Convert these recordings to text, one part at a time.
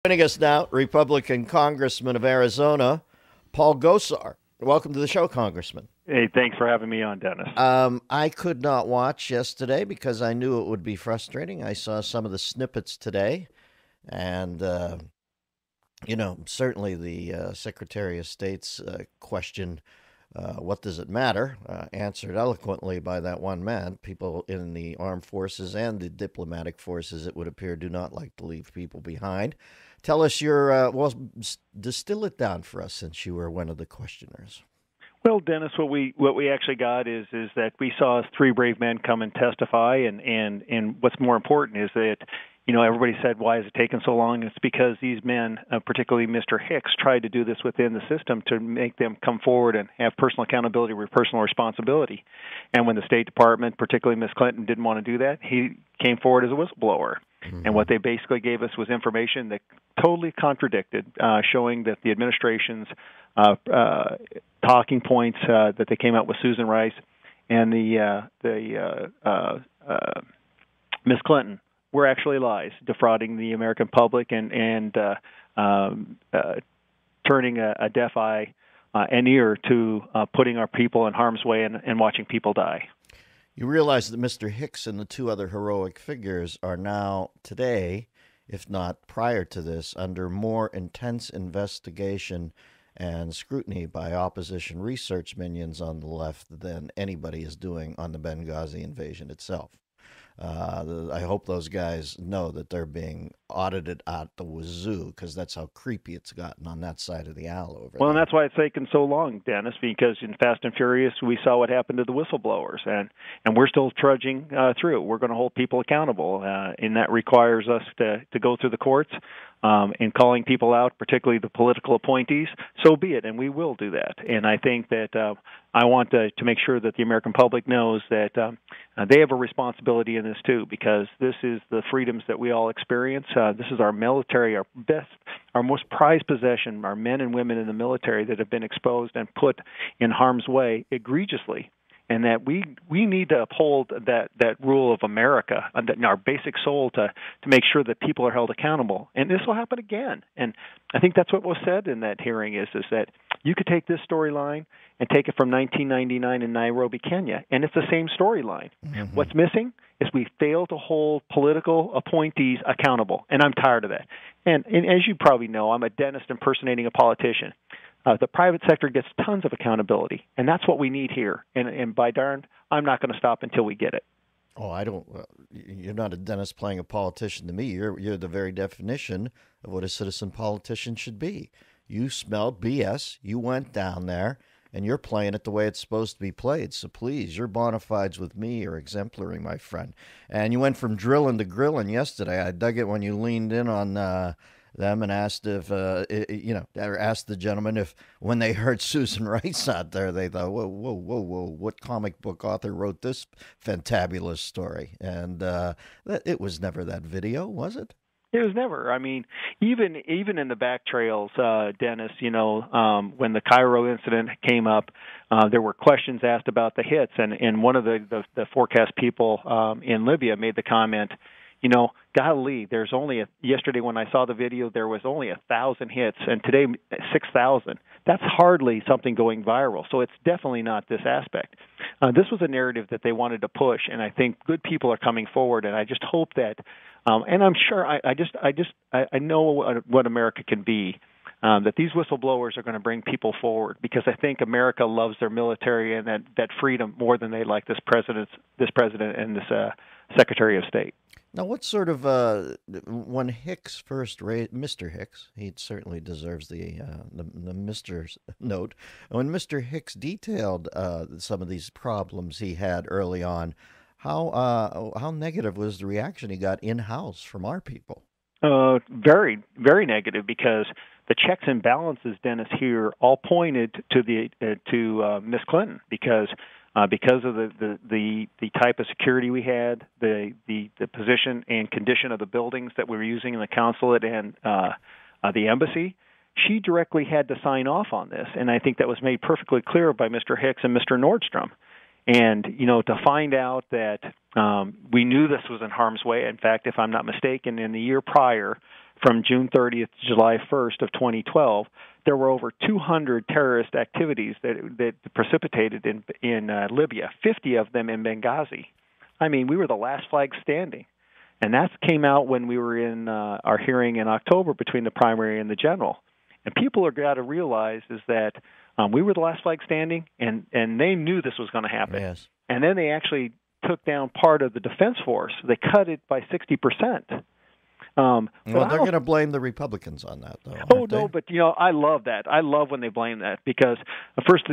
Joining us now, Republican Congressman of Arizona, Paul Gosar. Welcome to the show, Congressman. Hey, thanks for having me on, Dennis. I could not watch yesterday because I knew it would be frustrating. I saw some of the snippets today, and, certainly the Secretary of State's question, what does it matter, answered eloquently by that one man. People in the armed forces and the diplomatic forces, it would appear, do not like to leave people behind. Tell us distill it down for us since you were one of the questioners. Well, Dennis, what we actually got is that we saw three brave men come and testify, and what's more important is that, everybody said, why is it taking so long? It's because these men, particularly Mr. Hicks, tried to do this within the system to make them come forward and have personal accountability with personal responsibility. And when the State Department, particularly Ms. Clinton, didn't want to do that, he came forward as a whistleblower. Mm-hmm. And what they basically gave us was information that totally contradicted, showing that the administration's talking points that they came out with Susan Rice and Ms. Clinton were actually lies, defrauding the American public and turning a deaf eye and ear to putting our people in harm's way and watching people die. You realize that Mr. Hicks and the two other heroic figures are now today, if not prior to this, under more intense investigation and scrutiny by opposition research minions on the left than anybody is doing on the Benghazi invasion itself. I hope those guys know that they're being audited at the wazoo, because that's how creepy it's gotten on that side of the aisle over there. Well, and that's why it's taken so long, Dennis, because in Fast and Furious we saw what happened to the whistleblowers, and we're still trudging through. We're going to hold people accountable, and that requires us to go through the courts and calling people out, particularly the political appointees. So be it, and we will do that. And I think that I want to make sure that the American public knows that they have a responsibility in this too, because this is the freedoms that we all experience. This is our military, our most prized possession, our men and women in the military that have been exposed and put in harm's way egregiously. And that we need to uphold that rule of America, our basic soul, to make sure that people are held accountable. And this will happen again. And I think that's what was said in that hearing is that you could take this storyline and take it from 1999 in Nairobi, Kenya, and it's the same storyline. Mm-hmm. What's missing is we fail to hold political appointees accountable, and I'm tired of that. And as you probably know, I'm a dentist impersonating a politician. The private sector gets tons of accountability, and that's what we need here. And by darn, I'm not going to stop until we get it. Oh, I don't. You're not a dentist playing a politician to me. You're the very definition of what a citizen politician should be. You smelled BS. You went down there, and you're playing it the way it's supposed to be played. So please, your bona fides with me are exemplary, my friend. And you went from drilling to grilling yesterday. I dug it when you leaned in on them and asked if, or asked the gentleman if when they heard Susan Rice out there, they thought, whoa, what comic book author wrote this fantabulous story? And it was never that video, was it? It was never. I mean, even in the back trails, Dennis, when the Cairo incident came up, there were questions asked about the hits, and one of the forecast people in Libya made the comment, golly, there's only yesterday when I saw the video, there was only 1,000 hits, and today 6,000. That's hardly something going viral. So it's definitely not this aspect. This was a narrative that they wanted to push, and I think good people are coming forward, and I just hope that, and I'm sure I know what America can be. That these whistleblowers are going to bring people forward, because I think America loves their military and that freedom more than they like this president and this Secretary of State. Now, what sort of when Hicks first raised Mr. Hicks, he certainly deserves the Mr. note. When Mr. Hicks detailed some of these problems he had early on, how negative was the reaction he got in-house from our people? Very, very negative, because the checks and balances, Dennis, here all pointed to Miss Clinton, because of the type of security we had, the position and condition of the buildings that we were using in the consulate and the embassy. She directly had to sign off on this, and I think that was made perfectly clear by Mr. Hicks and Mr. Nordstrom. And, to find out that we knew this was in harm's way. In fact, if I'm not mistaken, in the year prior, from June 30th to July 1st of 2012, there were over 200 terrorist activities that precipitated in Libya, 50 of them in Benghazi. I mean, we were the last flag standing. And that came out when we were in our hearing in October between the primary and the general. And people are got to realize is that we were the last flag standing, and they knew this was going to happen. Yes. And then they actually took down part of the defense force. They cut it by 60%. Well, they're going to blame the Republicans on that, though. Oh, no, but, I love that. I love when they blame that because, first,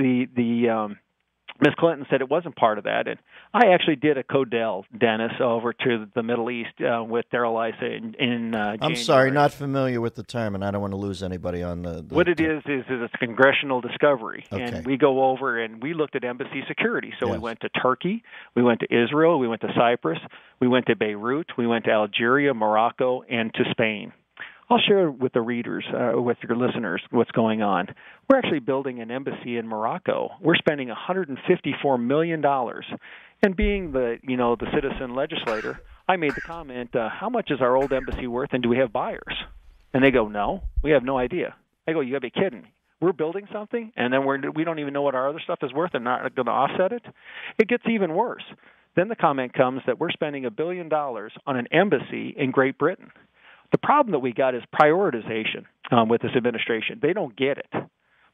Ms. Clinton said it wasn't part of that, and I actually did a Codell, Dennis, over to the Middle East with Daryl Issa in January. I'm sorry, not familiar with the term, and I don't want to lose anybody on the what it is it's congressional discovery, okay. And we go over and we looked at embassy security. So yes. We went to Turkey, we went to Israel, we went to Cyprus, we went to Beirut, we went to Algeria, Morocco, and to Spain. I'll share with the readers, with your listeners, what's going on. We're actually building an embassy in Morocco. We're spending $154 million. And being the citizen legislator, I made the comment, how much is our old embassy worth and do we have buyers? And they go, no, we have no idea. I go, you got to be kidding. We're building something and then we don't even know what our other stuff is worth and not going to offset it? It gets even worse. Then the comment comes that we're spending $1 billion on an embassy in Great Britain. The problem that we got is prioritization with this administration. They don't get it.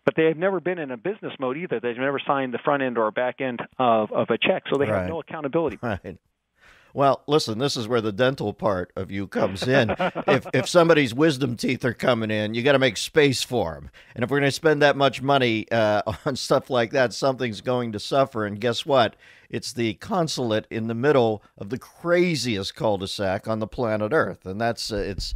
But they have never been in a business mode either. They've never signed the front end or back end of a check, so they have no accountability. Right. Well, listen, this is where the dental part of you comes in. If somebody's wisdom teeth are coming in, you got to make space for them. And if we're going to spend that much money on stuff like that, something's going to suffer. And guess what? It's the consulate in the middle of the craziest cul-de-sac on the planet Earth. And that's it's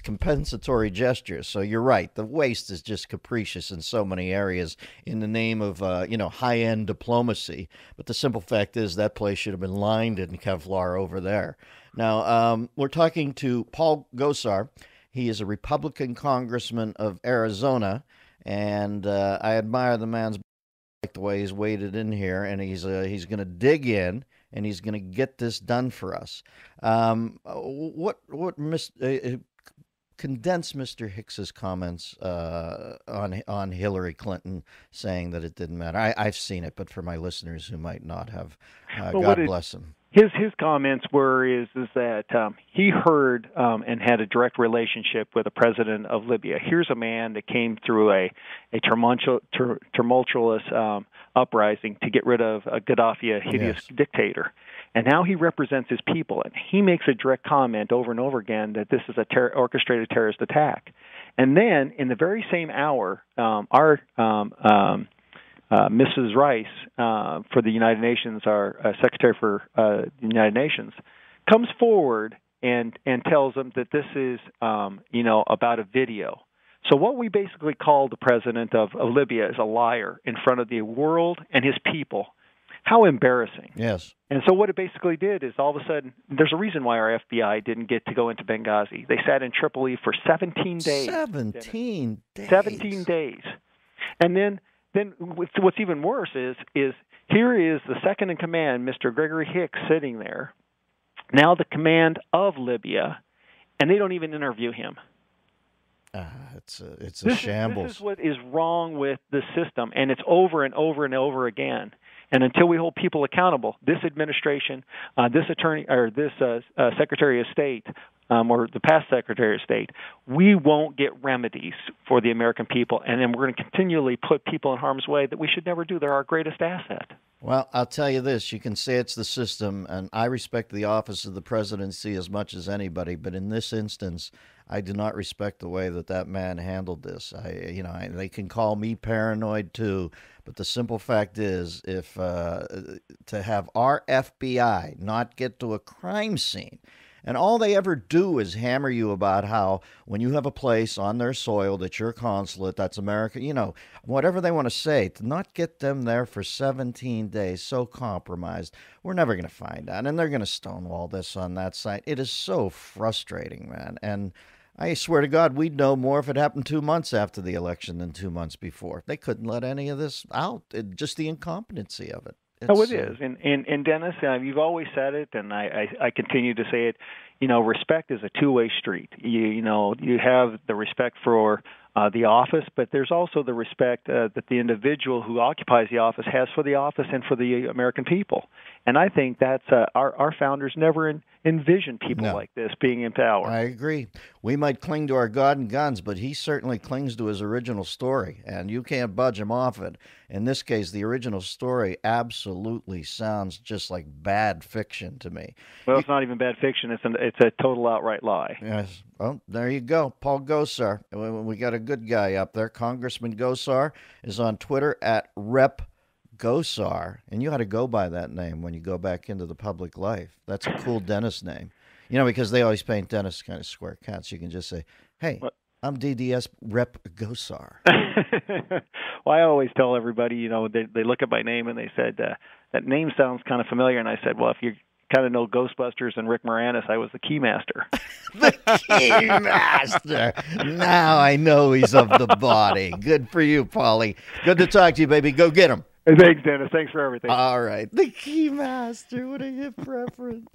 compensatory gestures. So you're right. The waste is just capricious in so many areas in the name of, high-end diplomacy. But the simple fact is that place should have been lined in Kevlar over there. Now, we're talking to Paul Gosar. He is a Republican congressman of Arizona, and I admire the man's the way he's waded in here, and he's going to dig in, and he's going to get this done for us. Condense Mr. Hicks's comments on Hillary Clinton saying that it didn't matter. I've seen it, but for my listeners who might not have, God bless him. His comments were is that he heard and had a direct relationship with the president of Libya. Here's a man that came through a tumultuous uprising to get rid of Gaddafi, a hideous dictator. And now he represents his people, and he makes a direct comment over and over again that this is a orchestrated terrorist attack. And then, in the very same hour, our Mrs. Rice for the United Nations, our Secretary for the United Nations, comes forward and tells them that this is, about a video. So what we basically call the president of Libya is a liar in front of the world and his people. How embarrassing. Yes. And so what it basically did is all of a sudden, there's a reason why our FBI didn't get to go into Benghazi. They sat in Tripoli for 17 days. 17 days. 17 days. And then what's even worse is here is the second in command, Mr. Gregory Hicks, sitting there, now the command of Libya, and they don't even interview him. It's a shambles. This is what is wrong with the system, and it's over and over and over again. And until we hold people accountable, this administration, this attorney or this Secretary of State, or the past Secretary of State, we won't get remedies for the American people, and then we're going to continually put people in harm's way that we should never do. They're our greatest asset. Well, I'll tell you this. You can say it's the system, and I respect the office of the presidency as much as anybody, but in this instance, I do not respect the way that man handled this. They can call me paranoid too, but the simple fact is, if to have our FBI not get to a crime scene, and all they ever do is hammer you about how when you have a place on their soil that's your consulate, that's America, whatever they want to say, to not get them there for 17 days, so compromised, we're never going to find out. And they're going to stonewall this on that site. It is so frustrating, man. And I swear to God, we'd know more if it happened 2 months after the election than 2 months before. They couldn't let any of this out, just the incompetency of it. It is. And Dennis, you've always said it, and I continue to say it. respect is a two-way street. You have the respect for the office, but there's also the respect that the individual who occupies the office has for the office and for the American people. And I think that's our founders never envisioned people like this being in power. I agree. We might cling to our God and guns, but he certainly clings to his original story, and you can't budge him off it. In this case, the original story absolutely sounds just like bad fiction to me. Well, it's not even bad fiction. It's a total outright lie. Yes. Well, there you go. Paul Gosar. We got a good guy up there. Congressman Gosar is on Twitter at Rep Gosar, and you ought to go by that name when you go back into the public life. That's a cool dentist name. Because they always paint dentists kind of square cats. You can just say, hey, I'm DDS Rep Gosar. Well, I always tell everybody, they look at my name and they said, that name sounds kind of familiar. And I said, well, if you kind of know Ghostbusters and Rick Moranis, I was the Keymaster. The Keymaster. Now I know he's of the body. Good for you, Paulie. Good to talk to you, baby. Go get him. Thanks, Dennis. Thanks for everything. All right. The Keymaster. What a hip reference.